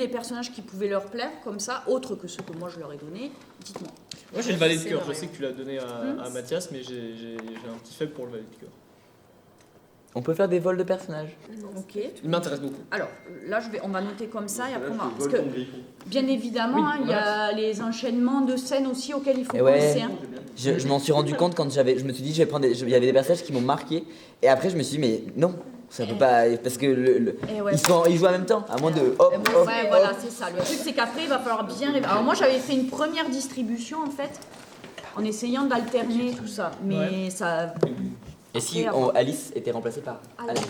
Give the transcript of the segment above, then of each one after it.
des personnages qui pouvaient leur plaire, comme ça, autres que ceux que moi je leur ai donnés, dites-moi. Moi j'ai le valet de C'est cœur, vrai. je sais que tu l'as donné à Mathias, mais j'ai un petit faible pour le valet de cœur. On peut faire des vols de personnages. Ok. Il m'intéresse beaucoup. Alors, là, on va noter comme ça et après on va... Là, Parce je que, vole ton véhicule. bien évidemment, Oui, hein, il y a les enchaînements de scènes aussi auxquels il faut Et ouais. penser. Hein. Je m'en suis rendu compte quand je me suis dit, je vais prendre il y avait des personnages qui m'ont marqué. Et après, je me suis dit, mais non, ça peut pas. Parce que Et ouais. ils jouent en même temps, à moins de hop, Ouais, hop, voilà, hop. c'est ça. Le truc, c'est qu'après, il va falloir bien... Alors moi, j'avais fait une première distribution, en fait, en essayant d'alterner tout ça. Mais ça... Et si Alice était remplacée par Alex.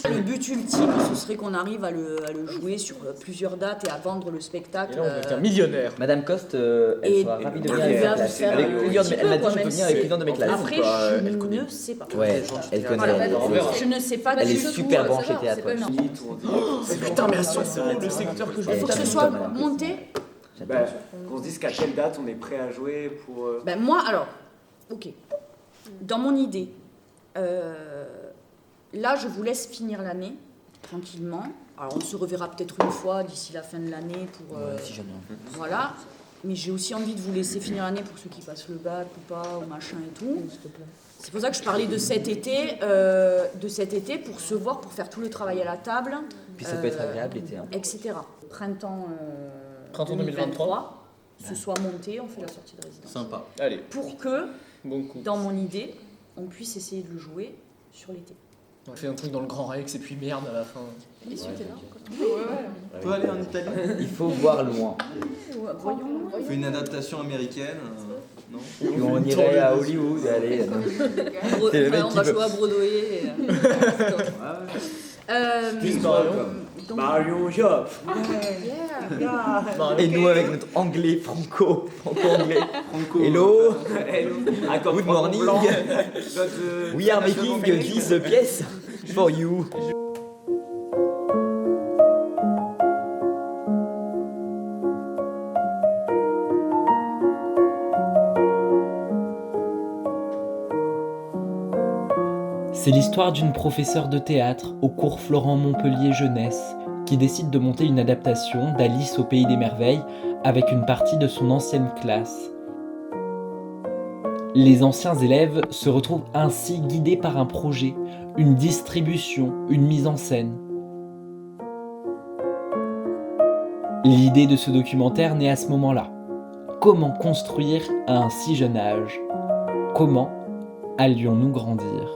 Le but ultime, ce serait qu'on arrive à le jouer sur plusieurs dates et à vendre le spectacle. Et là on devient millionnaire. Madame Coste, elle Et sera ravie de on venir arrive avec à ma classe. faire Avec un plusieurs petit elle m'a peu, dit, quoi, je peux même venir si- avec plusieurs de mes classes. Après, elle je connaît. ne sais pas. Ouais, elle connaît. Voilà. Elle- Je ne sais pas Elle du est tout, super ça branchée va, théâtre. c'est pas grave. Putain, mais à Sciences Po, le secteur que je Il faut que ce soit monté. Bah, qu'on se dise qu'à quelle date on est prêt à jouer pour. Ben moi, alors, ok. Dans mon idée, là, je vous laisse finir l'année tranquillement. Alors, on se reverra peut-être une fois d'ici la fin de l'année pour. Si jamais. Voilà. Mais j'ai aussi envie de vous laisser finir l'année pour ceux qui passent le bac ou pas, ou machin et tout. C'est pour ça que je parlais de cet été pour se voir, pour faire tout le travail à la table. Puis ça peut être agréable l'été. Hein. Etc. Printemps, Printemps 2023, ce soit monté, on fait la sortie de résidence. Sympa. Allez, Pour que, bon coup. dans mon idée, on puisse essayer de le jouer sur l'été. On fait un truc dans le Grand Rex et puis merde à la fin. Et si t'es là On peut aller en Italie. Il faut voir loin. Voyons. On fait une adaptation américaine. Non. Puis on irait à Hollywood, allez. C'est le mec On qui va veut. jouer à Broadway. Plus Marion. Donc, Mario Job. Et nous avec notre anglais franco-anglais. Franco. Hello, Hello. Ah, comme good Franco morning. Blanc. Notre, We are making this piece for you. C'est l'histoire d'une professeure de théâtre au cours Florent Montpellier Jeunesse qui décide de monter une adaptation d'Alice au Pays des Merveilles avec une partie de son ancienne classe. Les anciens élèves se retrouvent ainsi guidés par un projet, une distribution, une mise en scène. L'idée de ce documentaire naît à ce moment-là. Comment construire à un si jeune âge ? Comment allions-nous grandir ?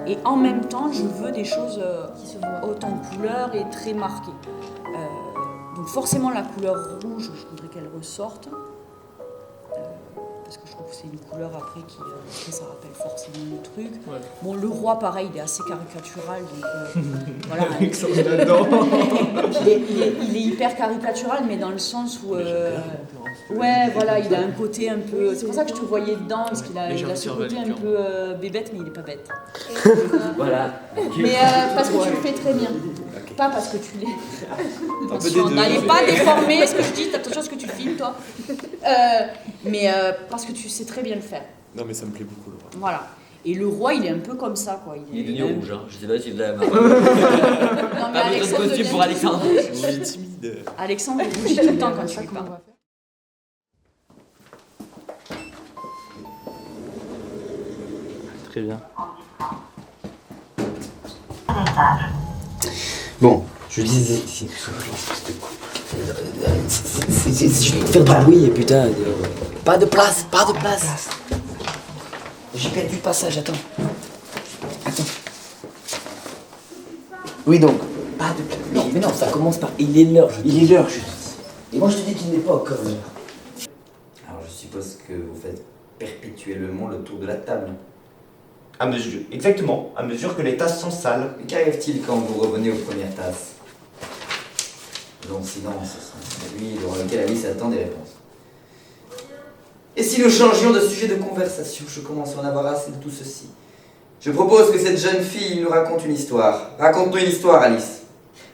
Et en même temps, je veux des choses hautes en couleur et très marquées. Donc forcément, la couleur rouge, je voudrais qu'elle ressorte. Parce que je trouve que c'est une couleur après qui ça rappelle forcément le truc. Ouais. Bon, le roi, pareil, il est assez caricatural. Donc voilà. Il est hyper caricatural, mais dans le sens où... ouais, voilà, il a un côté un peu... C'est pour ça que je te voyais dedans, parce qu'il a, il a ce côté un peu bébête, mais il n'est pas bête. Voilà. Mais parce que tu le fais très bien. Pas parce que tu l'es. peu Attention, des deux. n'allez pas déformer ce que je dis, attention à ce que tu filmes, toi. Mais parce que tu sais très bien le faire. Non, mais ça me plaît beaucoup, Laura. Voilà. Et le roi, il est un peu comme ça, quoi. Il est devenu rouge, hein. Je sais pas si vous avez Non, mais pas besoin de Alexandre costume devient- pour Alexandre. Je suis timide. Alexandre il rougit tout le temps quand tu lui parles. Très bien. Bon, je disais. Je vais faire du bruit, putain. Pas de place, pas de place. J'ai perdu le passage, attends. Attends. Oui, donc, pas de place. Non, mais non, ça commence par. Il est l'heure, je dis. Et moi je te dis qu'il n'est pas comme. Alors je suppose que vous faites perpétuellement le tour de la table. À mesure, exactement, à mesure que les tasses sont sales. Et qu'arrive-t-il quand vous revenez aux premières tasses? Long silence, celui devant lequel Alice attend des réponses. Et si nous changions de sujet de conversation? Je commence à en avoir assez de tout ceci. Je propose que cette jeune fille nous raconte une histoire. Raconte-nous une histoire, Alice.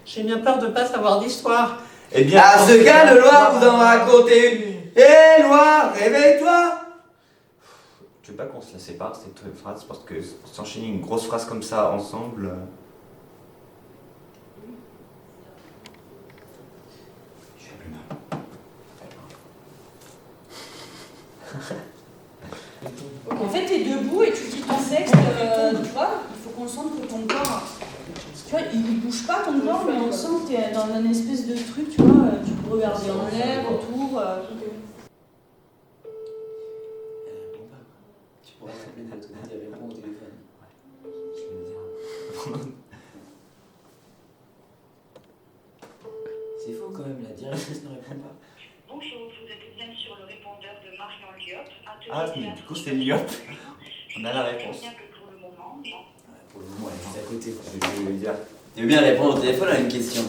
J'ai bien peur de pas savoir d'histoire. Eh bien... À ce cas, le Loir vous en raconter une. Hé, Loir, réveille-toi! Tu veux pas qu'on se la sépare cette phrase parce que s'enchaîner une grosse phrase comme ça ensemble... Je vais plus mal. En fait, t'es debout et tu dis ton texte, tu vois, il faut qu'on sente que ton corps, tu vois, il bouge pas ton corps, mais on sent que t'es dans un espèce de truc, tu vois, tu peux regarder en l'air, autour. Elle répond pas. Tu pourras l'appeler de l'autre côté, elle répond au téléphone. Ouais, je vais le dire. C'est faux quand même, la directrice ne répond pas. Bonjour, vous êtes bien sur le répondeur de Marion Liop. Ah, mais du coup c'est Liop. On a la réponse. Bien que pour le moment, mais... Ouais, pour le moment, elle est juste à côté. Je vais lui dire. Tu veux bien répondre au téléphone à une question?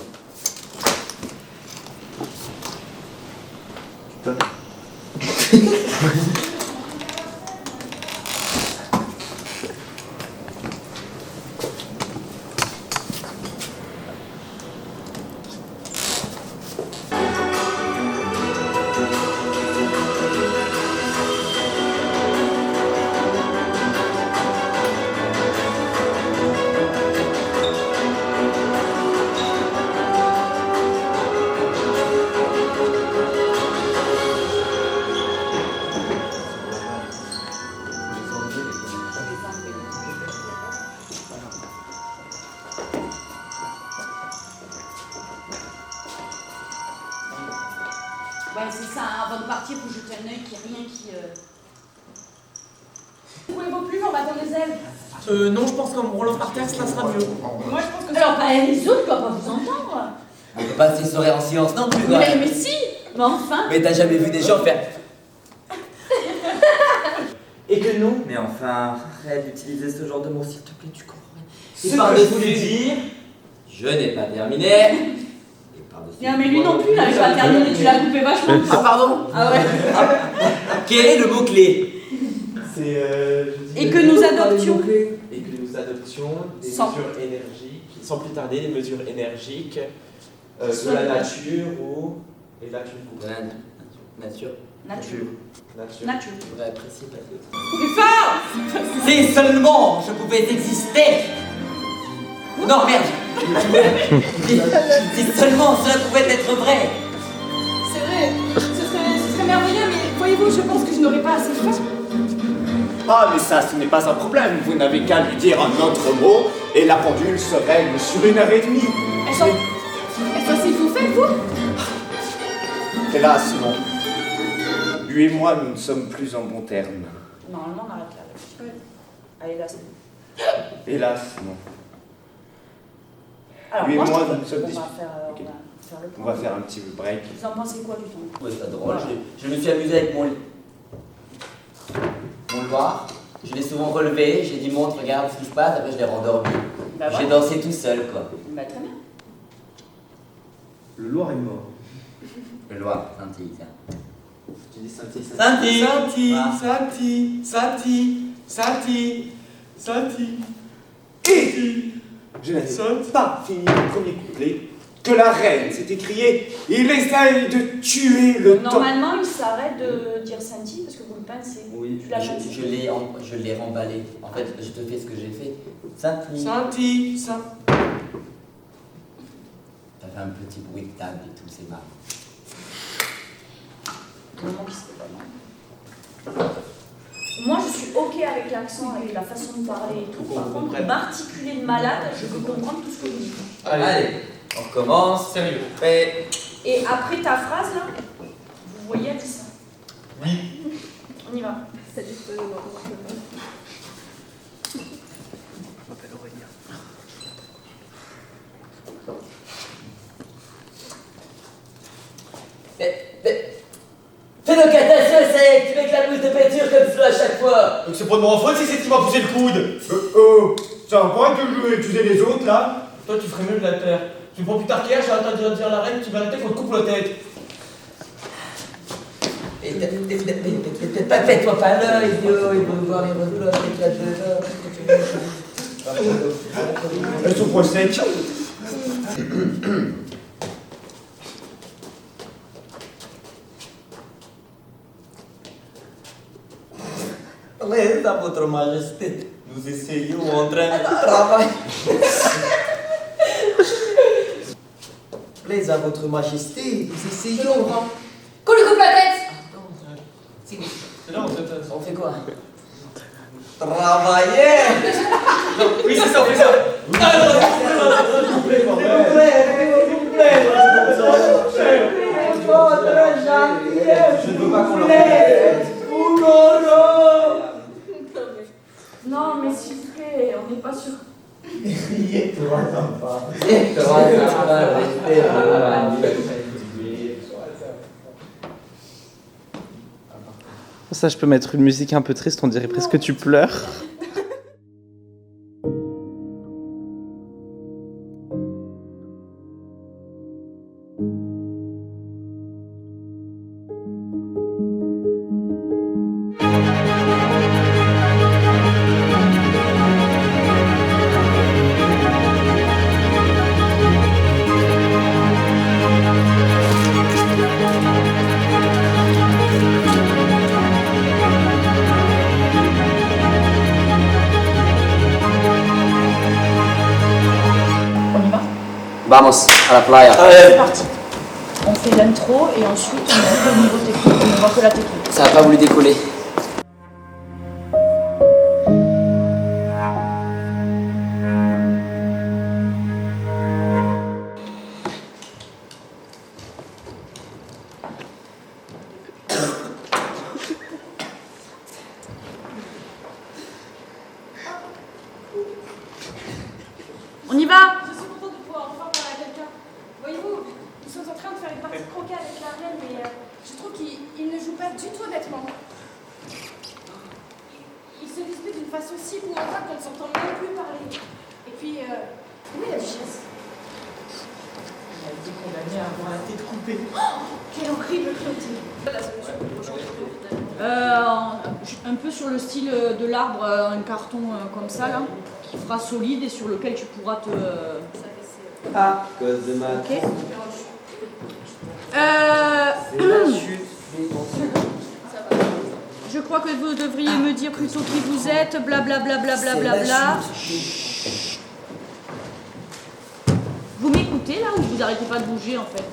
Ouais, c'est ça, hein, avant de partir, faut jeter un œil qu'il n'y ait rien qui... Vous pouvez vos plumes, on va dans les ailes. Non, je pense qu'en me roulant par terre, ça sera mieux. Moi, je pense que... Alors, bah, les autres doivent pas vous entendre. On peut pas se soirée en silence non plus, quoi. Mais si. Mais enfin. Mais t'as jamais vu des gens faire. Et que nous, Mais enfin, arrête d'utiliser ce genre de mots, s'il te plaît, tu comprends rien. ce que je voulais dire, Je n'ai pas terminé. Et par-dessus. Non, mais lui non plus, il n'avait pas terminé, tu l'as coupé vachement. Ah pardon. Ah ouais. Quel est le mot-clé? C'est. Et que nous adoptions. Et que nous adoptions des Sans- mesures énergiques, sans plus tarder, des mesures énergiques Soit de la de la- nature ou. Et là, tu me coupes. De la nature. Nature. Nature. Nature. Je voudrais apprécier ta faute. Plus fort. Si seulement je pouvais exister. Non, merde. Si seulement cela pouvait être vrai. C'est vrai, ce serait merveilleux, mais voyez-vous, je pense que je n'aurais pas assez faim. Ah, mais ça, ce n'est pas un problème. Vous n'avez qu'à lui dire un autre mot et la pendule se règle sur 1h30. Elles sont si vous faites, vous? Hélas, non. Lui et moi, nous ne sommes plus en bons termes. Normalement, on arrête là. Allez, là, c'est bon. Hélas, non. Alors, Lui et moi, je moi, trouve nous sommes on va disputés. faire, Ok. on va faire le On point. va faire un petit break. Vous en pensez quoi du temps? Ouais, c'est pas drôle. Je me suis amusé avec mon Loir. Je l'ai souvent relevé. J'ai dit, montre, regarde ce qui se passe. Après, je l'ai rendormi. Bah, J'ai voilà. dansé tout seul, quoi. Bah, très bien. Le Loir est mort. Le Loir, scintille, ça. Tu dis Saint-Yves. Scintille. Saint-Yves, Ah. Saint-Yves, Saint-Yves, Saint-Yves, Saint-Yves. Et je n'avais pas fini le premier couplet que la reine s'est écriée. Il essaye de tuer le temps. Normalement, il s'arrête de dire Santi parce que vous le pensez. Oui, Tu l'as pas dit. je l'ai remballé. En fait, je te fais ce que j'ai fait. Scintille. Saint-Yves, Saint. T'as fait un petit bruit de table et tout, c'est marrant. Moment qui serait pas mal. Moi, je suis ok avec l'accent, avec la façon de parler et tout. Par contre, m'articuler de malade, je peux comprendre tout ce que vous dites. Allez, on recommence. Sérieux. Prêt. Et après ta phrase là, vous voyez, elle dit ça. Oui. On y va. répéture comme ça à chaque fois. Donc c'est pas de mon faute si c'est qui m'a poussé le coude. Ça va pas que je accuser les autres là? Toi, tu ferais mieux de la terre. Tu prends plus tard qu'hier, j'ai entendu dire à la reine, tu vas arrêter qu'on te coupe la tête. Pète-toi pas l'œil, idiot, il veut voir les reflets avec la deux. Elles sont trop secs. Plaise à votre majesté. Nous essayons en train de travailler. Plaise à votre majesté. Nous essayons. Qu'on lui coupe la tête. C'est là, en fait. On fait quoi? Travailler. Oui, c'est ça, on fait ça. S'il vous plaît. Je ne veux pas qu'on leur coupe la tête. Non, mais s'il vous plaît, on n'est pas sûr. Riez-toi, sympa. Ça, je peux mettre une musique un peu triste, on dirait presque que tu pleures. Vamos, à la playa. C'est parti. On fait l'intro et ensuite on fait le niveau technique. On voit que la technique. Ça a pas voulu décoller. On y va. Je suis contente de pouvoir enfin parler à quelqu'un. Voyez-vous, nous sommes en train de faire une partie de croquet avec la reine, mais je trouve qu'il ne joue pas du tout honnêtement. Il se dispute d'une façon si épouvantable qu'on ne s'entend même plus parler. Et puis, où est la duchesse? Elle a été condamnée à avoir la tête coupée. Oh, quelle horrible cruauté. Un peu sur le style de l'arbre, un carton comme ça là, qui fera solide et sur lequel tu pourras te. Ah, cause de maths. Ok. C'est la chute. Je crois que vous devriez me dire plutôt qui vous êtes, blablabla. Vous m'écoutez là ou vous arrêtez pas de bouger en fait?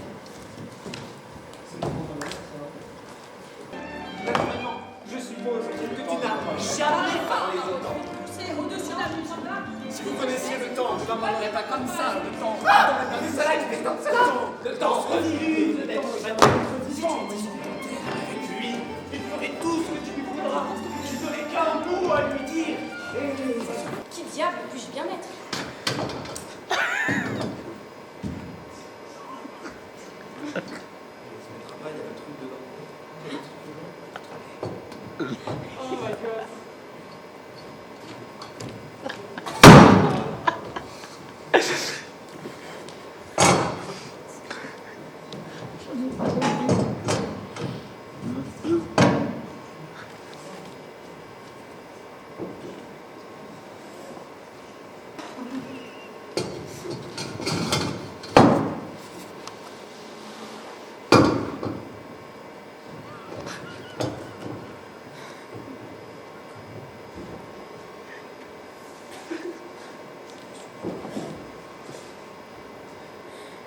Je suppose que tu n'as jamais parlé autant. C'est au-dessus de la musique là. Si vous connaissiez le temps, je n'en parlerais pas comme ça. Le temps. Le temps se redirige. Avec lui, il ferait tout ce que tu lui voudras. Tu n'aurais qu'un mot à lui dire. Qui diable puis-je bien être?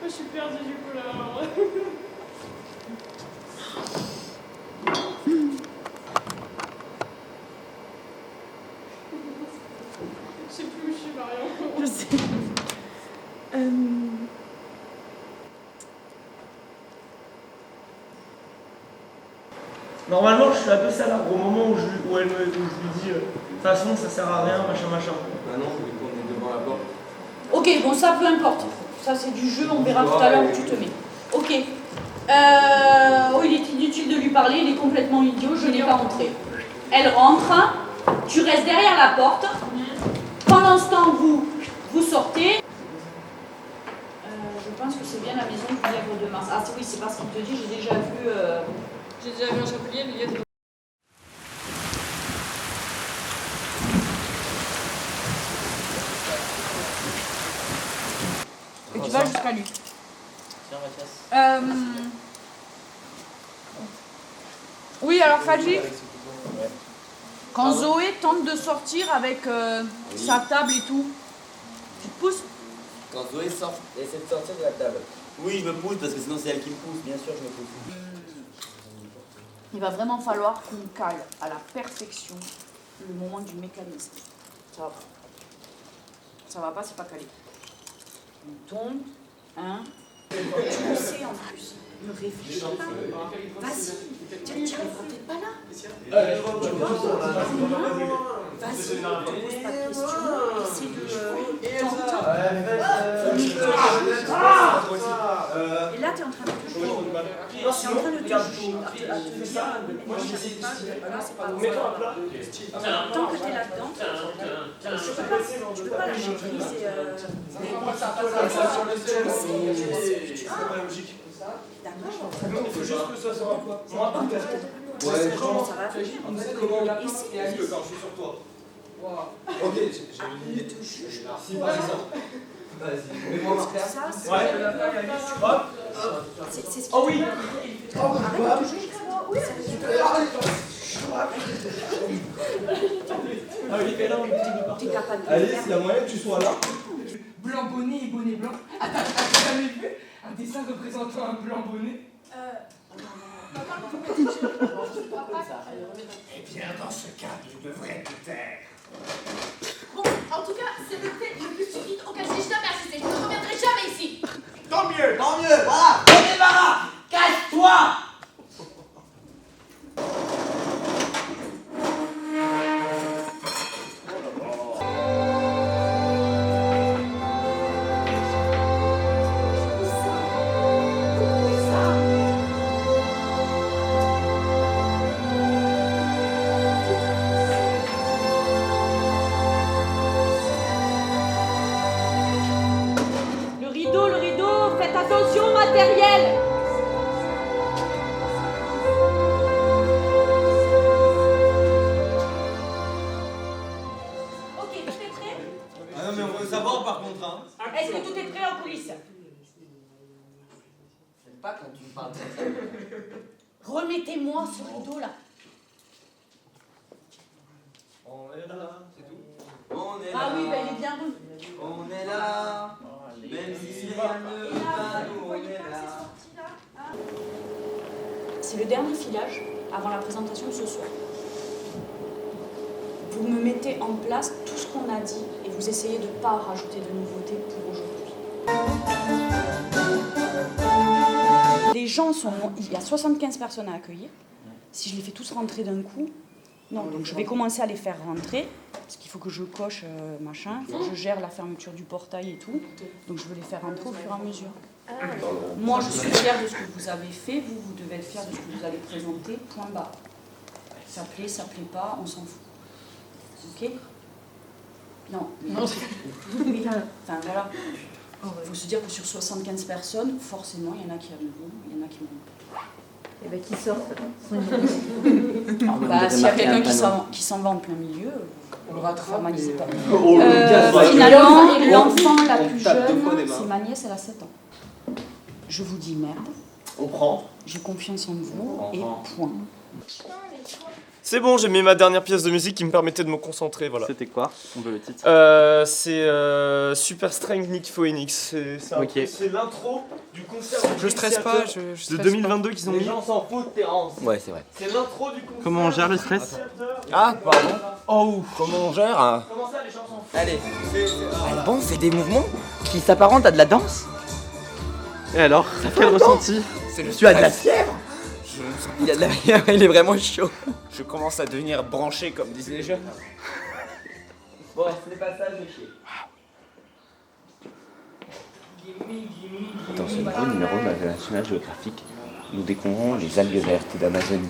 Je suis perdue du coup là. Je sais plus où je suis, Marion. Je sais. Normalement, je suis un peu sale au moment où où je lui dis de toute façon, ça sert à rien, machin. Bah non, vu qu'on est devant la porte. Ok, bon ça peu importe. Ça c'est du jeu, on verra tout à l'heure où tu te mets. Ok. Oh, il est inutile de lui parler, il est complètement idiot, je n'ai pas montré. elle rentre, tu restes derrière la porte. Pendant ce temps, vous sortez. Je pense que c'est bien la maison du lièvre de Mars. Ah oui, c'est parce qu'il te dit, j'ai déjà vu un chapelier, le lièvre de Et tu vas jusqu'à lui. Tiens, Mathias. Oui, alors Fadji, Ouais. quand Zoé tente de sortir avec sa table et tout, tu te pousses? Quand Zoé essaie de sortir de la table. Oui, je me pousse parce que sinon c'est elle qui me pousse, bien sûr je me pousse. Il va vraiment falloir qu'on cale à la perfection le moment du mécanisme. Ça va pas. Ça va pas, c'est pas calé. On tombe, hein. Tu le sais en plus. Ne réfléchis pas. Vas-y. Tiens, peut-être pas là. Vas-y, ne pose pas de questions. Essaye de tenter. Et là, tu es en train de te juger. Tu es en train de te juger. À te dire, mais je sais pas, c'est pas bon. Tant que tu es là-dedans, tu peux pas lâcher prise. D'accord. Il faut juste que ça soit quoi. Moi, Ça va venir. est-ce que quand je suis sur toi. Ok, j'ai une idée. Ne te juge pas. Si, par exemple. Vas-y, mets-moi par terre. Ça, c'est Ouais. Hop. c'est ce Oh oui. Arrête de te juger. Ah oui, mais là, on est T'es capable de le Allez, faire. s'il y a moyen que tu sois là. Blanc bonnet et bonnet blanc. Attends, t'as jamais vu un dessin représentant un blanc bonnet? Eh bien, dans ce cas, je devrais te taire. Bon, en tout cas, c'est le thé le plus stupide auquel j'ai jamais assisté. Je ne reviendrai jamais ici. Tant mieux. Voilà, on débarras. Casse-toi. Le rideau, faites attention au matériel. Ok, tout est prêt? Ah non, mais on veut savoir par contre, hein. Est-ce que tout est prêt en coulisses? J'aime pas quand tu me parles. Remettez-moi ce rideau là. On est là, c'est tout. On est là. Ah oui, bah, il est bien rue. On est là. Même si rien ne va, nous on est là. C'est le dernier filage avant la présentation de ce soir. Vous me mettez en place tout ce qu'on a dit et vous essayez de ne pas rajouter de nouveautés pour aujourd'hui. Les gens sont... Il y a 75 personnes à accueillir. Si je les fais tous rentrer d'un coup... Non, donc je vais commencer à les faire rentrer, parce qu'il faut que je coche machin, il faut que je gère la fermeture du portail et tout. Donc je veux les faire rentrer au fur et à mesure. Moi, je suis fière de ce que vous avez fait, vous devez être fiers de ce que vous allez présenter, point barre. Ça plaît pas, on s'en fout. Ok? Non. Oui, enfin voilà. Il faut se dire que sur 75 personnes, forcément, il y en a qui aiment bon, il y en a qui m'aiment pas. Et bien qui sortent. Bah, s'il y a quelqu'un qui s'en va en plein milieu, on va te formaliser pas. Finalement, Finalement, l'enfant la plus jeune, c'est ma nièce, elle a 7 ans. Je vous dis merde. On prend. J'ai confiance en vous et point. C'est bon, j'ai mis ma dernière pièce de musique qui me permettait de me concentrer, voilà. C'était quoi? On veut le titre. C'est Super Strength Nick Phoenix. C'est l'intro du concert. Je stresse pas, je de stresse 2022 qu'ils ont mis. Les gens s'en foutent, Terence. Ouais, c'est vrai. C'est l'intro du concert. Comment on gère le stress? Ah, pardon. Oh, Comment on gère hein? Comment ça, les gens s'en foutent? Allez. Bon, on fait des mouvements qui s'apparentent à de la danse. et alors, quel ressenti? Tu as de la fièvre. Il y a de la fièvre, il est vraiment chaud. Je commence à devenir branché, comme disent les jeunes. Bon, ce n'est pas ça, je vais chier. Dans ce nouveau numéro de la National Geographic, nous découvrons les algues vertes d'Amazonie.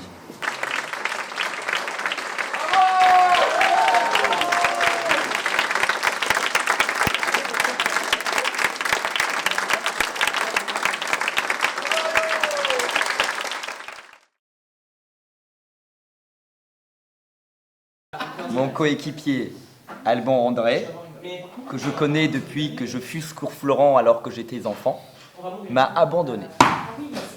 mon coéquipier Alban André, que je connais depuis que je fus Cours Florent alors que j'étais enfant, m'a abandonné.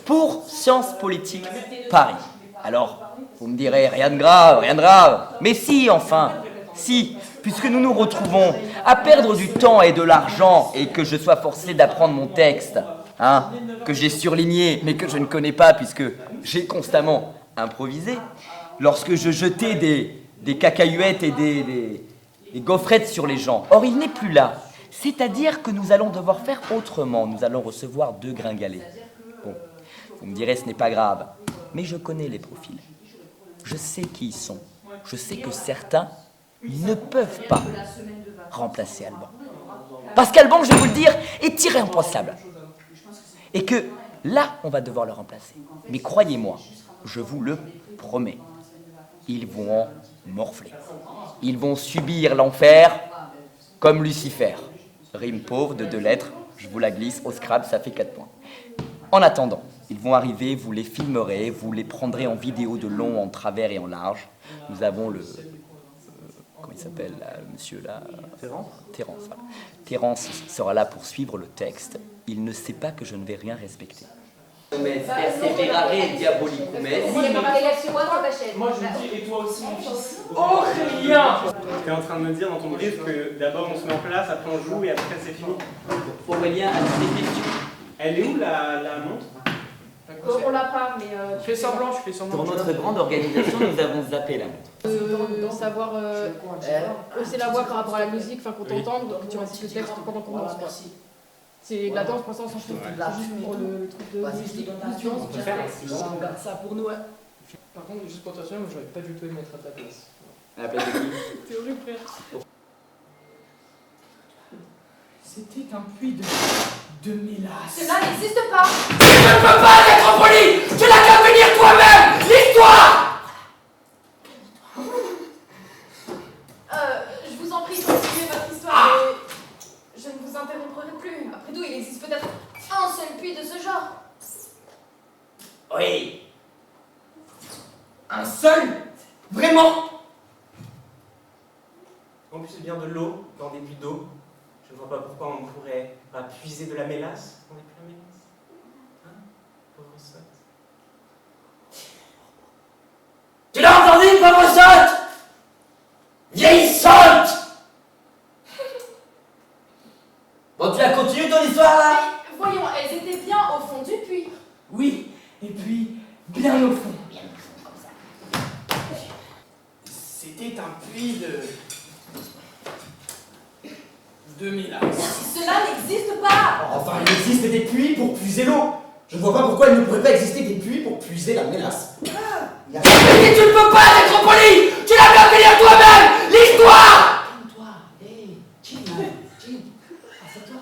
Pour Sciences Politiques Paris. Alors, vous me direz, rien de grave. Mais si, enfin, si, puisque nous nous retrouvons à perdre du temps et de l'argent et que je sois forcé d'apprendre mon texte, que j'ai surligné mais que je ne connais pas puisque j'ai constamment improvisé, lorsque je jetais des cacahuètes et des gaufrettes sur les gens. Or, il n'est plus là. C'est-à-dire que nous allons devoir faire autrement. Nous allons recevoir 2 gringalets. Bon, vous me direz, ce n'est pas grave. Mais je connais les profils. Je sais qui ils sont. Je sais que certains ne peuvent pas remplacer Alban. Parce qu'Alban, je vais vous le dire, est irremplaçable. Et que là, on va devoir le remplacer. Mais croyez-moi, je vous le promets, ils vont en morfler. Ils vont subir l'enfer comme Lucifer. Rime pauvre de 2 lettres, je vous la glisse, au Scrabble, ça fait 4 points. En attendant, ils vont arriver, vous les filmerez, vous les prendrez en vidéo de long, en travers et en large. Nous avons le... comment il s'appelle, là, monsieur là Terence. Voilà. Terence sera là pour suivre le texte. Il ne sait pas que je ne vais rien respecter. Mais persévérare diabolicum est. Moi je dis, et toi aussi mon fils. Aurélien! Tu es en train de me dire dans ton brief que d'abord on se met en place, après on joue et après c'est fini. Aurélien a des questions. Elle est où la montre? On l'a pas, mais... je fais semblant. Pour notre grande organisation, nous avons zappé la montre. De savoir hausser la voix par rapport à la musique, enfin qu'on t'entende, que tu récites le texte pendant qu'on danse. C'est de la danse pour l'instant sans chute. C'est juste pour le truc de musique. Ça pour nous, ouais. Par contre, juste pour t'assurer, moi j'aurais pas du tout aimé être à ta place. À la place de qui? C'est horrible, frère. C'était un puits de mélasse. Cela n'existe pas. Tu ne peux pas être poli. Tu n'as qu'à venir toi-même. L'histoire. Je vous en prie, continuez votre histoire, mais je ne vous interromprai plus. Après tout, il existe peut-être un seul puits de ce genre. Oui. Un seul? Vraiment? En plus c'est bien de l'eau dans des puits d'eau. Je ne vois pas pourquoi on pourrait pas puiser de la mélasse. On n'est plus la mélasse. Hein? Pauvre sotte. Tu l'as entendu, pauvre sotte? Vieille sotte! Bon, tu as continué ton histoire là? Mais voyons, elles étaient bien au fond du puits. Oui, et puis bien au fond. Bien au fond, comme ça. C'était un puits de mélasse. Cela n'existe pas. Enfin, il existe des puits pour puiser l'eau. Je ne vois pas pourquoi il ne pourrait pas exister des puits pour puiser la mélasse. Mais tu ne peux pas être poli. Tu l'as bien fait lire toi-même. L'histoire. Calme-toi. Hé, chill. Assieds-toi.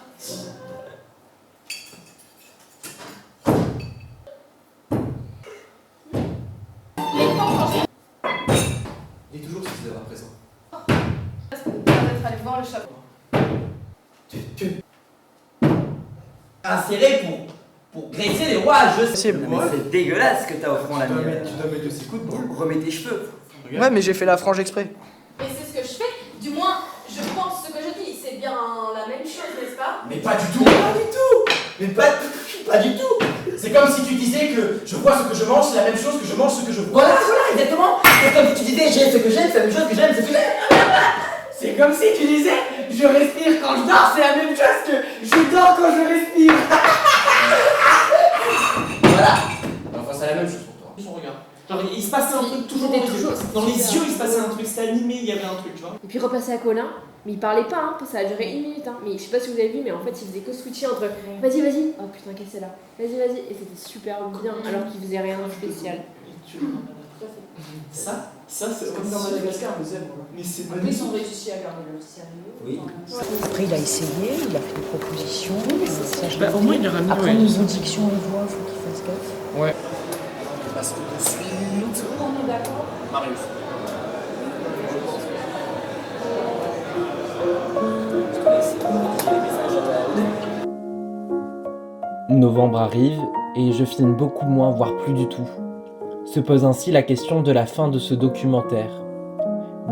Il est toujours censé être présent. Est-ce que vous pouvez peut-être aller voir le chapeau? Inséré pour graisser les rouages. C'est dégueulasse ce que t'as au fond la Tu mienne. dois mettre aussi coups de boule. Remets tes cheveux. Ouais, mais j'ai fait la frange exprès. Et c'est ce que je fais. Du moins, je pense ce que je dis. C'est bien la même chose, n'est-ce pas? Mais pas du tout. Pas du tout. Mais pas du tout. C'est comme si tu disais que je vois ce que je mange, c'est la même chose que je mange ce que je vois. Voilà, exactement. C'est comme si tu disais j'aime ce que j'aime, c'est la même chose que j'aime ce que j'aime. C'est comme si tu disais je respire quand je dors, c'est la même chose que je dors quand je respire. Voilà. Enfin, c'est la même chose pour toi. Son regard. Genre, il se passait un truc toujours dans les yeux, il se passait un truc, c'était animé, il y avait un truc, tu vois. Et puis repasser à Colin, mais il parlait pas, ça a duré 1 minute. Mais je sais pas si vous avez vu, mais en fait il faisait que switcher entre vas-y, oh putain, qu'est-ce que c'est là? Vas-y, et c'était super bien alors qu'il faisait rien de spécial. Ça c'est comme dans Madagascar, le zèbre. Mais c'est Après, ils ont réussi à garder leur sérieux. Oui. Après, il a essayé, il a fait des propositions. Ça, je Bah, au moins, il aura mis. Après, niveau diction et voix, il faut qu'il fasse gaffe. Ouais. Parce que je suis... On est d'accord. Marius. Novembre arrive et je filme beaucoup moins, voire plus du tout. Se pose ainsi la question de la fin de ce documentaire.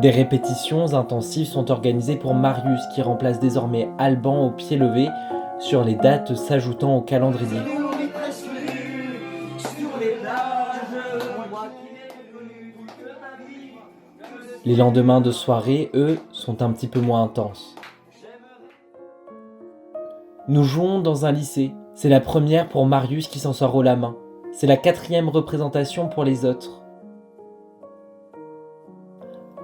Des répétitions intensives sont organisées pour Marius qui remplace désormais Alban au pied levé sur les dates s'ajoutant au calendrier. Les lendemains de soirée, eux, sont un petit peu moins intenses. Nous jouons dans un lycée. C'est la première pour Marius qui s'en sort haut la main. C'est la 4e représentation pour les autres.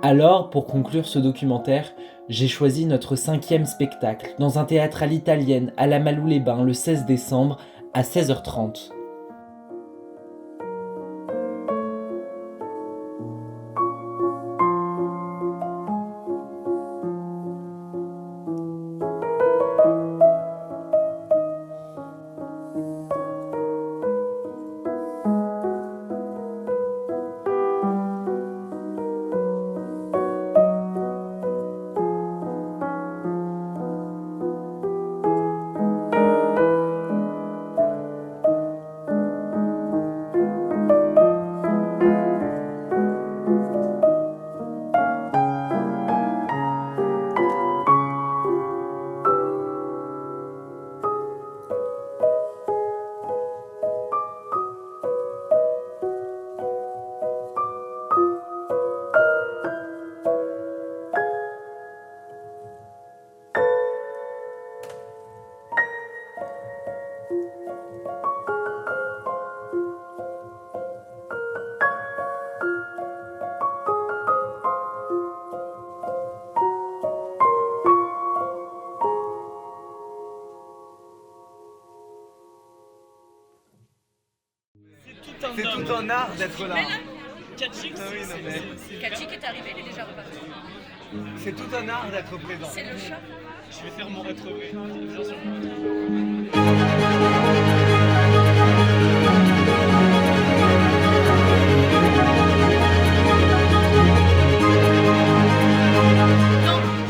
Alors, pour conclure ce documentaire, j'ai choisi notre 5e spectacle dans un théâtre à l'italienne à la Malou-les-Bains le 16 décembre à 16h30. C'est tout un art d'être là. Kachik Ah oui, non, mais... Kachik est arrivé, il est déjà reparti. C'est tout un art d'être présent. C'est le chat. Je vais faire mon rétrogré. Non,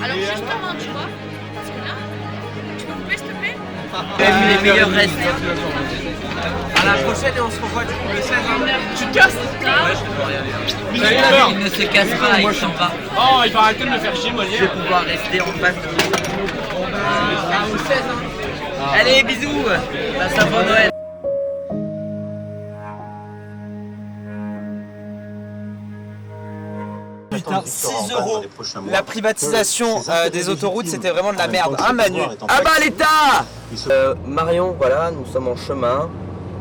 alors justement, tu vois, parce que là, tu peux couper s'il te plaît? Les meilleurs restes. À la prochaine et on se revoit du coup le 16. Tu te casses? Ouais, je peux rien dire. Il ne se casse pas, il s'en va. Oh, il va arrêter de me faire chier, moi. Je vais pouvoir rester en face de vous. Au 16, hein. Allez, bisous. Passe un bon Noël. Putain, 6 €. La privatisation des autoroutes, c'était vraiment de la merde. Hein, Manu? Ah bah l'État Marion, voilà, nous sommes en chemin.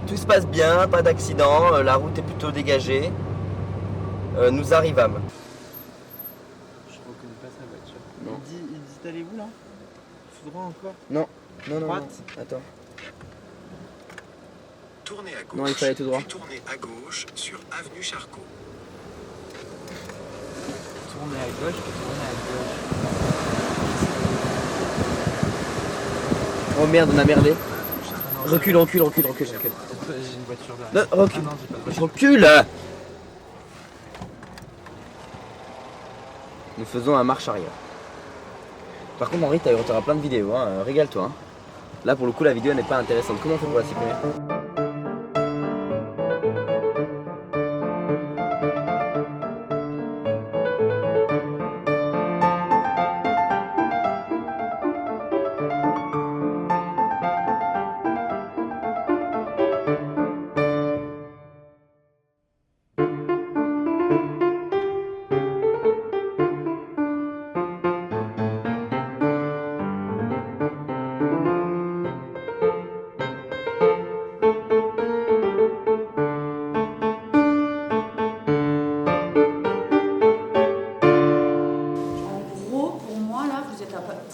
Tout se passe bien, pas d'accident, la route est plutôt dégagée. Nous arrivâmes. Je reconnais pas sa voiture. Non. Il dit d'aller où là? Tout droit encore? Non, non, non, Droite. non. Attends. Tournez à gauche, Non, il fallait tout droit. puis tournez à gauche sur avenue Charcot. Tournez à gauche, puis tournez à gauche. Oh merde, on a merdé. Recule, recule, recule, recule, recule. J'ai une voiture Non, derrière. recule. Ah non, j'ai pas de Je voiture. recule. Nous faisons un marche arrière. Par contre, Henri, t'auras plein de vidéos, hein. Régale-toi. Hein. Là, pour le coup, la vidéo n'est pas intéressante. Comment on fait pour la supprimer?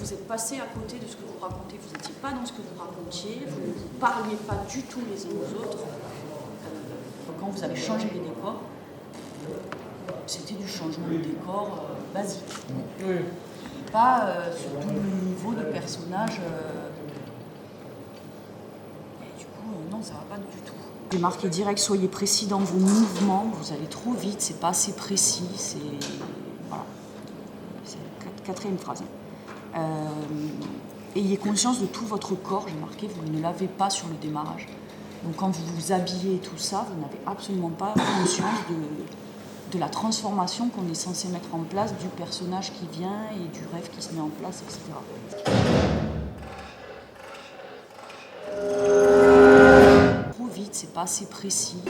Vous êtes passé à côté de ce que vous racontez, vous n'étiez pas dans ce que vous racontiez, vous ne vous parliez pas du tout les uns aux autres. Quand vous avez changé les décors, c'était du changement de décor basique. Pas ce double niveau de personnage. Et du coup, non, ça va pas du tout. J'ai marqué direct, soyez précis dans vos mouvements, vous allez trop vite, c'est pas assez précis, c'est... Voilà. C'est la 4e phrase. Ayez conscience de tout votre corps, j'ai marqué, vous ne l'avez pas sur le démarrage. Donc quand vous vous habillez et tout ça, vous n'avez absolument pas conscience de la transformation qu'on est censé mettre en place du personnage qui vient et du rêve qui se met en place, etc. Trop vite, c'est pas assez précis.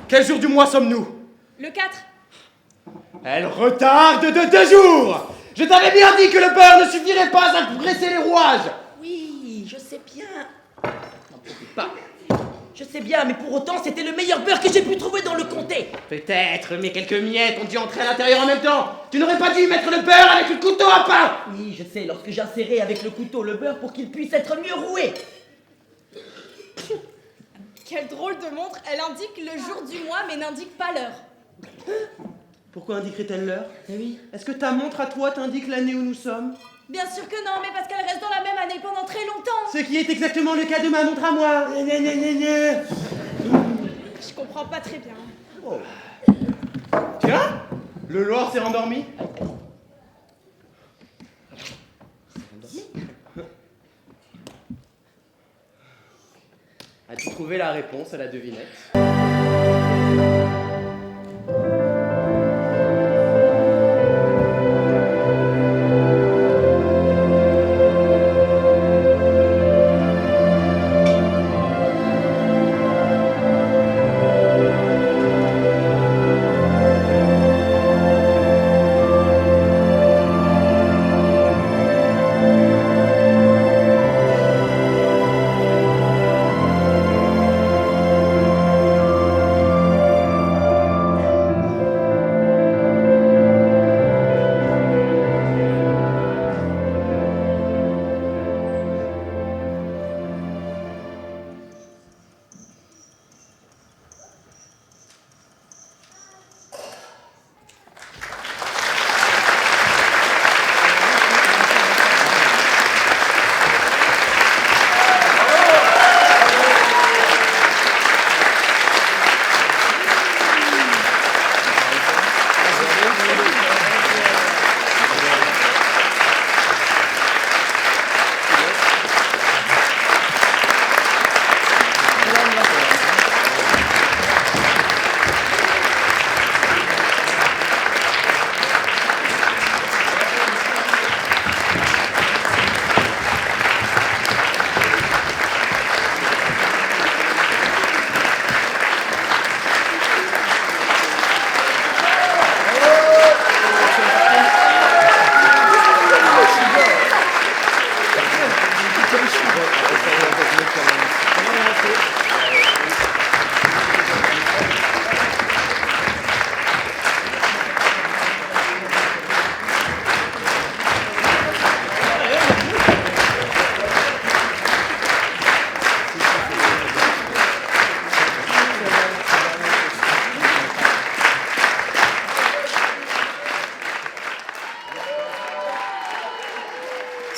Quel jour du mois sommes-nous? Le 4. Elle retarde de 2 jours. Je t'avais bien dit que le beurre ne suffirait pas à presser les rouages. Oui, je sais bien. N'en profite pas. Je sais bien, mais pour autant, c'était le meilleur beurre que j'ai pu trouver dans le comté. Peut-être, mais quelques miettes ont dû entrer à l'intérieur en même temps. Tu n'aurais pas dû mettre le beurre avec le couteau à pain. Oui, je sais, lorsque j'insérais avec le couteau le beurre pour qu'il puisse être mieux roué. Quelle drôle de montre, elle indique le jour du mois mais n'indique pas l'heure. Pourquoi indiquerait-elle l'heure? Eh oui. Est-ce que ta montre à toi t'indique l'année où nous sommes? Bien sûr que non, mais parce qu'elle reste dans la même année pendant très longtemps. Ce qui est exactement le cas de ma montre à moi. Je comprends pas très bien. Oh. Tiens, le Loir s'est rendormi. As-tu trouvé la réponse à la devinette?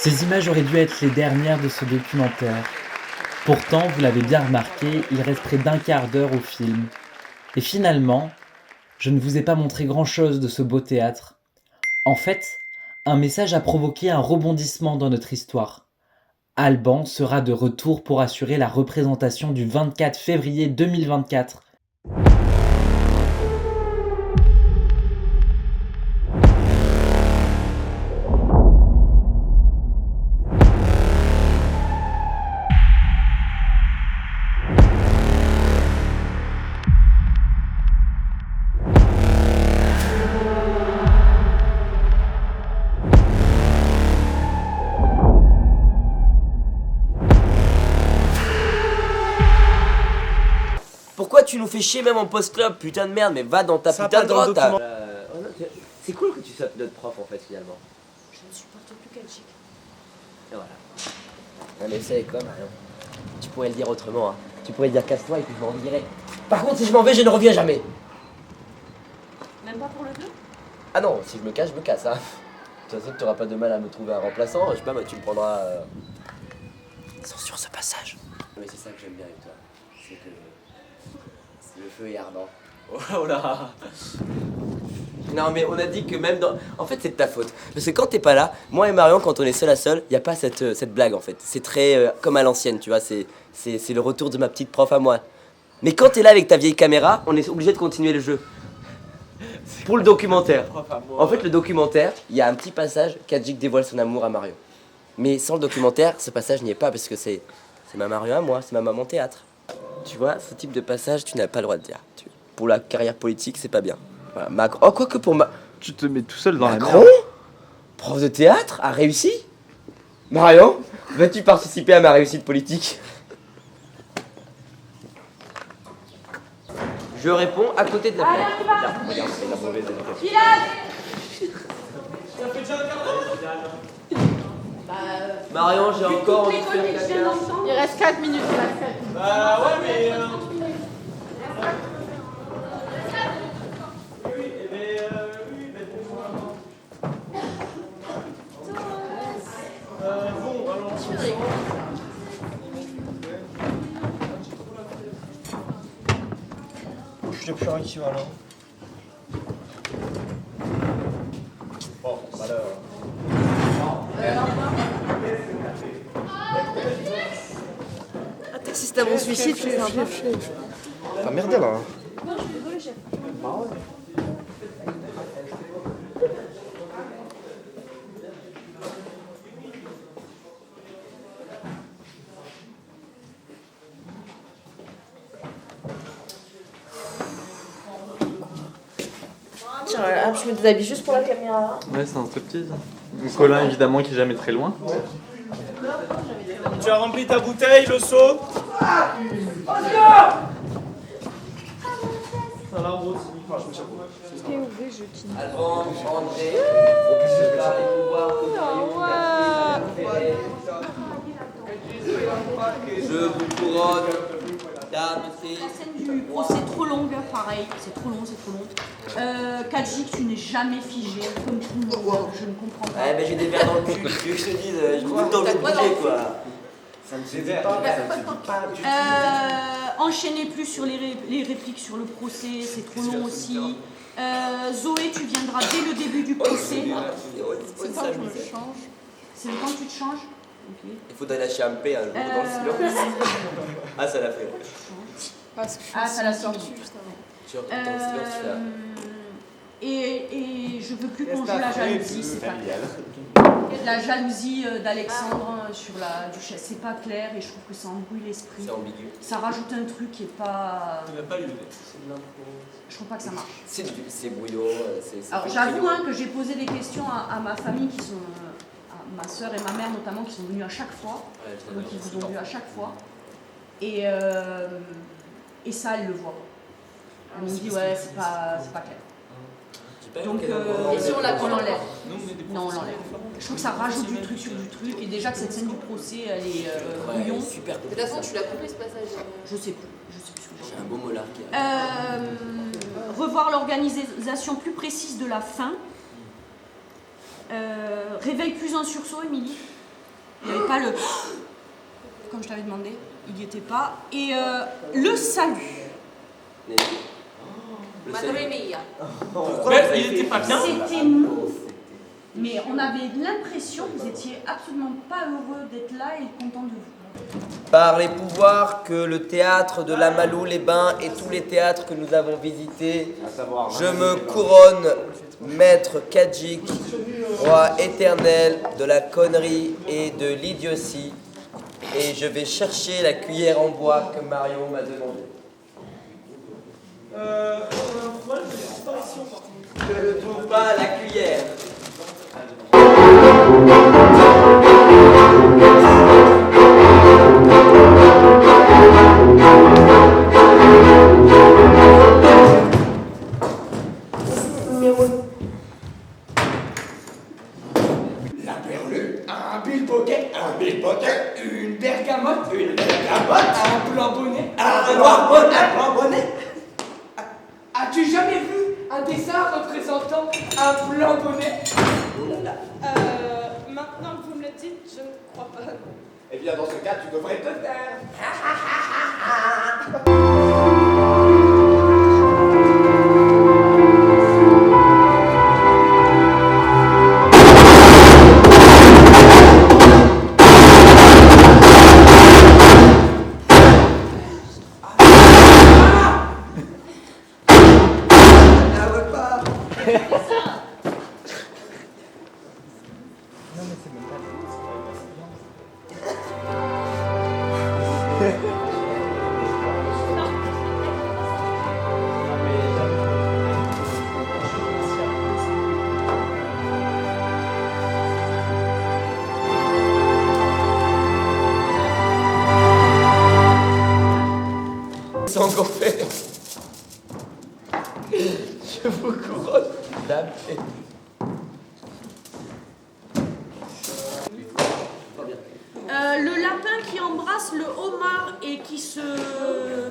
Ces images auraient dû être les dernières de ce documentaire. Pourtant, vous l'avez bien remarqué, il reste près d'un quart d'heure au film. Et finalement, je ne vous ai pas montré grand-chose de ce beau théâtre. En fait, un message a provoqué un rebondissement dans notre histoire. Alban sera de retour pour assurer la représentation du 24 février 2024. Pourquoi tu nous fais chier même en post-club, putain de merde, mais va dans ta putain de grotte. C'est cool que tu sois notre prof en fait finalement. Je ne supporte plus Kajik. Et voilà. Non mais c'est quoi Marion? Tu pourrais le dire autrement, hein. Tu pourrais dire casse-toi et puis je m'en virai. Par contre si je m'en vais, je ne reviens jamais. Même pas pour le 2? Ah non, si je me casse, je me casse, hein. De toute façon, tu n'auras pas de mal à me trouver un remplaçant, je sais pas, moi tu me prendras... Censure ce passage. Mais c'est ça que j'aime bien avec toi, c'est que... le feu est ardent. Oh là. Non mais on a dit que même dans... En fait c'est de ta faute. Parce que quand t'es pas là, moi et Marion quand on est seul à seul, y a pas cette blague en fait. C'est très comme à l'ancienne, tu vois, c'est le retour de ma petite prof à moi. Mais quand t'es là avec ta vieille caméra, on est obligé de continuer le jeu. Pour le documentaire. En fait le documentaire, il y a un petit passage qu'Adjik dévoile son amour à Marion. Mais sans le documentaire, ce passage n'y est pas parce que c'est ma Marion à moi, c'est ma maman théâtre. Tu vois, ce type de passage, tu n'as pas le droit de dire. Pour la carrière politique, c'est pas bien. Voilà, Macron. Oh, quoi que pour Tu te mets tout seul dans Macron, la merde. prof de théâtre, a réussi. Marion, vas-tu participer à ma réussite politique? Je réponds à côté de la plaque. Regarde, c'est la mauvaise éducation. Ça fait déjà un quart d'heure. Marion, j'ai encore envie de faire caca. Il reste 4 minutes. Bah ouais, mais... Bon, allons. Je n'ai plus rien qui va là. Bon, bah là... T'assistes à mon suicide, c'est sympa. T'as merdé là. Non, je suis désolée, chef. Tiens, voilà, je me déshabille juste pour la caméra. Ouais, c'est un striptease. Colin, évidemment, qui est jamais très loin. Tu as rempli ta bouteille, le seau? Alban, André, je parle et pouvoir je vous couronne. La scène du procès trop longue, pareil, c'est trop long. Kajik, tu n'es jamais figé, comme tout le monde, je ne comprends pas. Ouais, ben j'ai des verres dans le cul, tu veux que je te dise, je trouve dans le budget quoi. Ça me fait pas. Enchaînez plus sur les répliques sur le procès, c'est trop long aussi. Zoé, tu viendras dès le début du procès. C'est le temps que je me change. C'est le temps que tu te changes? Okay. Il faudrait lâcher un P un jour dans le silence. Ah, ça l'a fait. Parce que ça l'a sorti juste avant. Et je veux plus qu'on joue la jalousie, c'est pas clair. La jalousie d'Alexandre sur la duchesse, c'est pas clair et je trouve que ça embrouille l'esprit. C'est ambigu. Ça rajoute un truc qui est pas... Il n'a pas eu c'est de l'impro. Je trouve pas que ça marche. C'est brouillon, c'est... Alors j'avoue que j'ai posé des questions à ma famille qui sont... à ma soeur et ma mère notamment qui sont venues à chaque fois. Ouais, donc ils vous ont vu à chaque fois. Et ça, elles le voient. Elles m'ont dit ouais, c'est pas clair. Donc, et si on l'enlève? Non, on l'enlève. Je trouve que ça rajoute du truc sur du truc. Et déjà que cette scène du procès, elle est brouillon. Super. De toute façon, tu l'as coupé ce passage. Je sais plus ce que j'ai. Un beau molar qui arrive. Revoir l'organisation plus précise de la fin. Réveille plus un sursaut, Émilie. Il n'y avait pas le... Comme je t'avais demandé, il n'y était pas. Et le salut. Madre mia. Mais il était pas bien. C'était mou. Mais on avait l'impression que vous étiez absolument pas heureux d'être là et content de vous. Par les pouvoirs que le théâtre de Lamalou-les-Bains et tous les théâtres que nous avons visités, je me couronne maître Kajik, roi éternel de la connerie et de l'idiotie, et je vais chercher la cuillère en bois que Marion m'a demandé. On a un problème de disparition. Je ne trouve pas la cuillère. La perlue, un bilboquet, une bergamote, un blanc bonnet, un noir bonnet, un blanc bonnet. As-tu jamais vu un dessin représentant un blanc bonnet? Maintenant que vous me le dites, je ne crois pas. Eh bien, dans ce cas, tu devrais te taire. Sans gonfler. Je vous couronne d'âme et... Le lapin qui embrasse le homard et qui se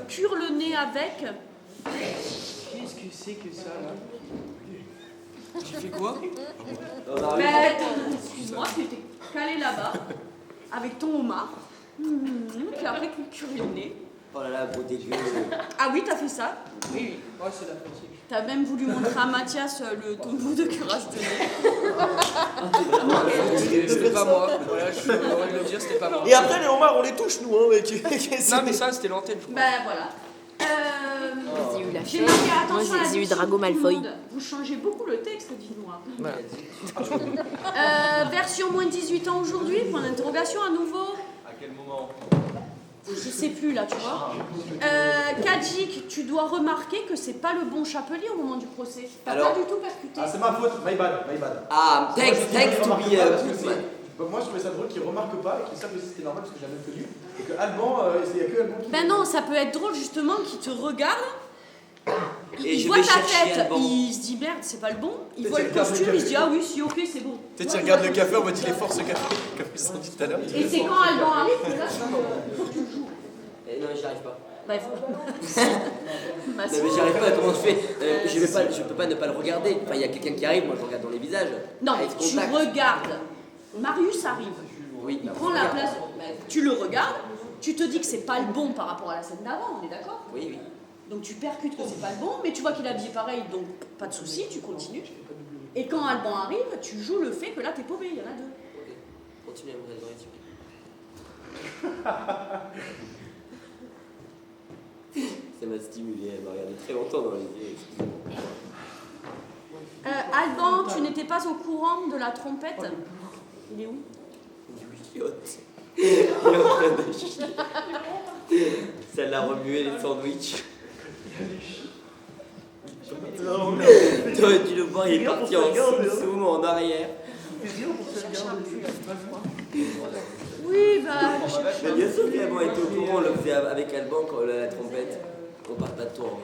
cure le nez avec. Qu'est-ce que c'est que ça là? Tu fais quoi? Excuse-moi, tu étais calé là-bas avec ton homard. Puis après tu cures le nez. Oh là là, beau dégueu. Ah oui, t'as fait ça? Oui. Ouais, c'est la fatigue. T'as même voulu montrer à Mathias ton bout de curage de nez. C'était pas moi. Voilà, je suis heureux de le dire, c'était pas moi. Et après, les homards, on les touche, nous, hein, mec. Non, mais ça, c'était l'antenne, je crois. Ben voilà. J'ai eu la J'ai marqué attention Moi, à la j'ai eu diction Drago de tout le Malfoy. monde. Vous changez beaucoup le texte, dites-moi. Voilà. Version moins de 18 ans aujourd'hui, point d'interrogation à nouveau. À quel moment? Je sais plus là, tu vois. Kajik, tu dois remarquer que c'est pas le bon chapelier au moment du procès. T'as Alors pas du tout percuté. Ah, c'est ma faute, my bad, my bad. Ah, thanks to Remarque be pas, parce que Goodman. moi, je trouvais ça drôle qu'ils remarquent pas et qu'ils savent que c'était normal parce que j'ai jamais connu. Et que Alban, il y a que Alban qui. Ben non, ça peut être drôle justement qu'il te regarde. Et Il je voit vais ta chercher tête, Alban. il se dit merde, c'est pas le bon. Il Peut-être voit qu'il le regarde le costume, il se dit café. ah oui, si, ok, c'est bon. Peut-être qu'il regarde le café en mode il est fort ce café, comme ils ont dit tout à l'heure. Et c'est quand Alban arrive que là, faut que tu le joues. Non, mais j'y arrive pas. Bref. Non, mais j'y arrive pas, comment je fais? Je peux pas ne pas le regarder. Enfin, il y a quelqu'un qui arrive, moi je regarde dans les visages. Non, Eye tu contact. regardes. Marius arrive. Oui, Il prend la place. Tu le regardes, tu te dis que c'est pas le bon par rapport à la scène d'avant, on est d'accord? Oui, oui. Donc tu percutes que c'est pas le bon, mais tu vois qu'il est habillé pareil, donc pas de souci, tu continues. Et quand Alban arrive, tu joues le fait que là t'es paumé, il y en a deux. Ok. Continue à me regarder dans les yeux. Ça m'a stimulé, elle m'a regardé très longtemps dans les yeux, excusez-moi. Alban, tu n'étais pas au courant de la trompette? Il est où? Il est en train de chier. Ça l'a remué les sandwichs. T'aurais dû le voir, il est parti en soum en arrière. Oui, bah. Mais bien sûr qu'Alban était au courant, on le faisait avec Alban quand la trompette. On part pas de toi en vrai.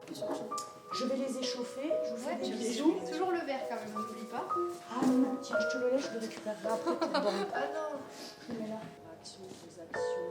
Je vais les échauffer, je vous fais Ouais, des tu bisous. fais toujours le verre quand même, n'oublie pas. Ah non, tiens, je te le laisse, je le récupérerai après pour le bain. Ah non. Je le mets là. Action, des actions.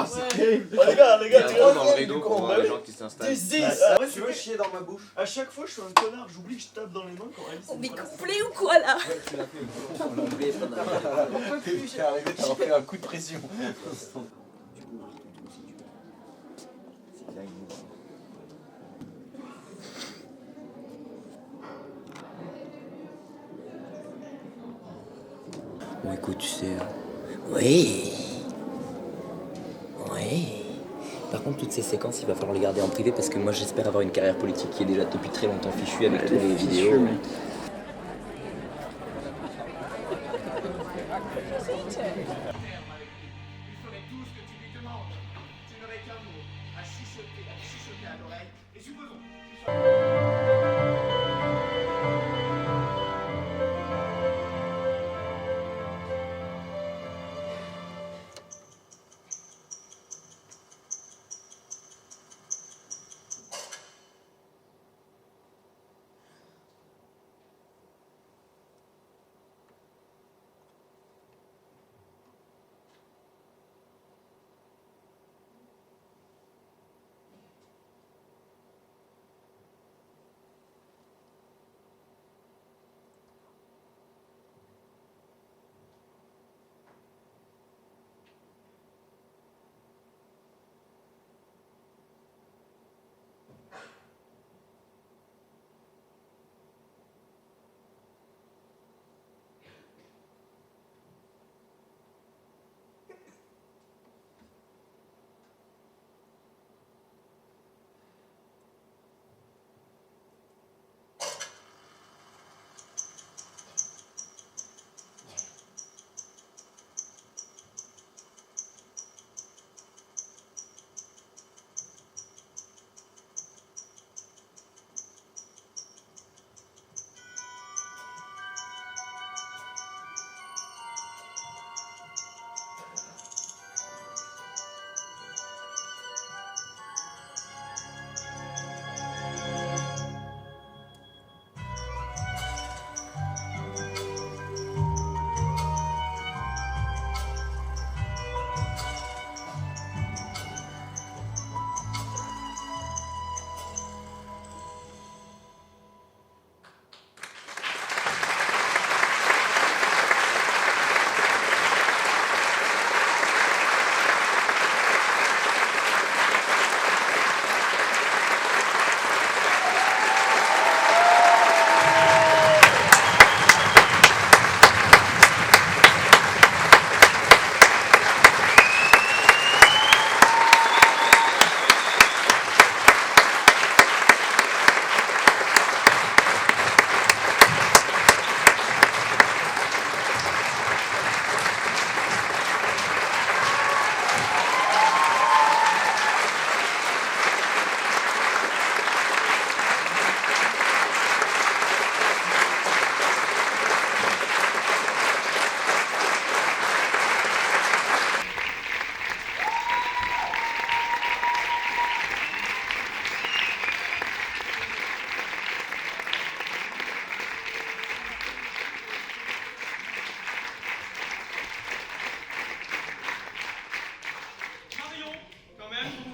C'est terrible. Oh, les gars, Il y a un tu trou dans le vois, rideau pour voir les gens qui s'installent. 10. Tu veux chier dans ma bouche? À chaque fois, je suis un connard, j'oublie que je tape dans les mains quand Alice. On est couplés ou quoi là? T'es arrivé, t'as repris un coup de pression. Bon, écoute, tu sais. Oui. Oui. Par contre, toutes ces séquences, il va falloir les garder en privé parce que moi, j'espère avoir une carrière politique qui est déjà depuis très longtemps fichue avec tous les vidéos.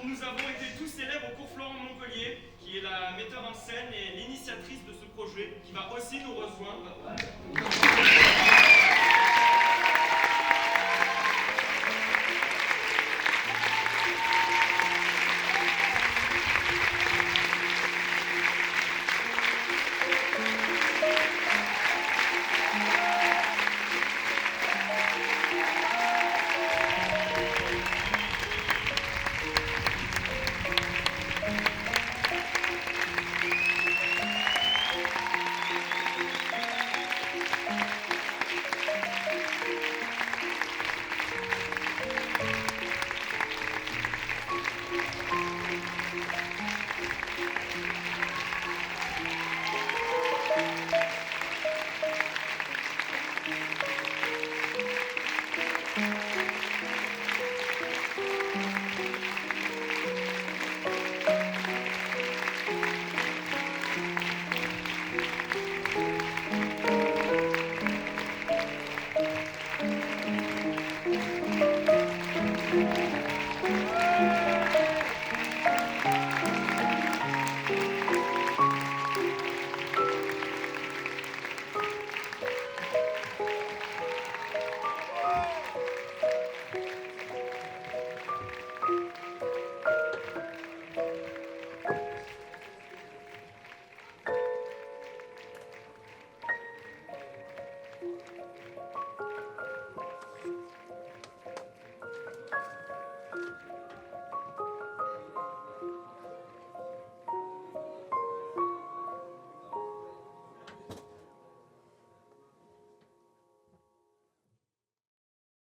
nous avons été tous élèves au cours Florent de Montpellier, qui est la metteur en scène et l'initiatrice de ce projet, qui va aussi nous rejoindre.